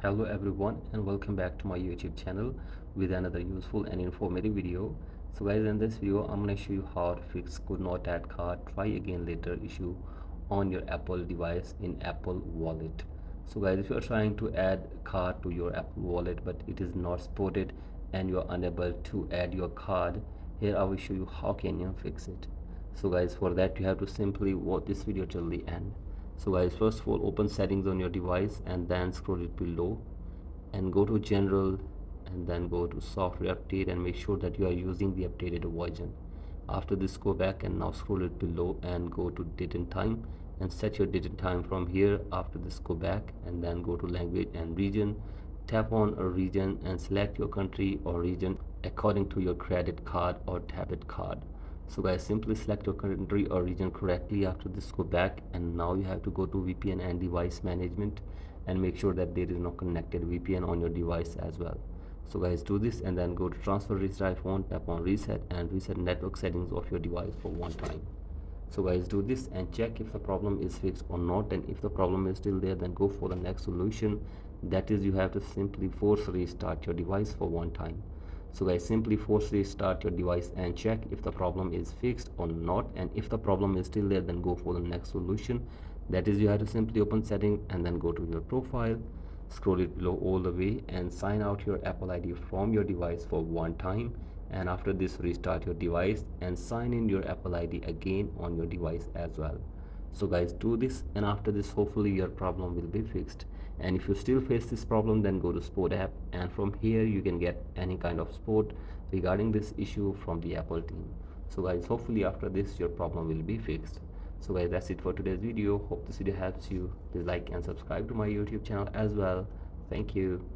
Hello everyone and welcome back to my YouTube channel with another useful and informative video. So guys, in this video I'm going to show you how to fix could not add card try again later issue on your Apple device in Apple Wallet. So guys, if you are trying to add card to your Apple Wallet but it is not supported and you are unable to add your card, here I will show you how can you fix it. So guys, for that you have to simply watch this video till the end. So guys, first of all open settings on your device and then scroll it below and go to general and then go to software update and make sure that you are using the updated version. After this, go back and now scroll it below and go to date and time and set your date and time from here. After this, go back and then go to language and region, tap on a region and select your country or region according to your credit card or debit card. So guys, simply select your country or region correctly. After this, go back and now you have to go to VPN and device management and make sure that there is no connected VPN on your device as well. So guys, do this and then go to transfer reset iPhone, tap on reset and reset network settings of your device for one time. So guys, do this and check if the problem is fixed or not, and if the problem is still there, then go for the next solution. That is, you have to simply force restart your device for one time. So guys, simply force restart your device and check if the problem is fixed or not, and if the problem is still there, then go for the next solution. That is, you have to simply open setting and then go to your profile, scroll it below all the way and sign out your Apple ID from your device for one time, and after this restart your device and sign in your Apple ID again on your device as well. So guys, do this and after this hopefully your problem will be fixed. And if you still face this problem, then go to support app and from here you can get any kind of support regarding this issue from the Apple team. So guys, hopefully after this your problem will be fixed. So guys, that's it for today's video. Hope this video helps you. Please like and subscribe to my YouTube channel as well. Thank you.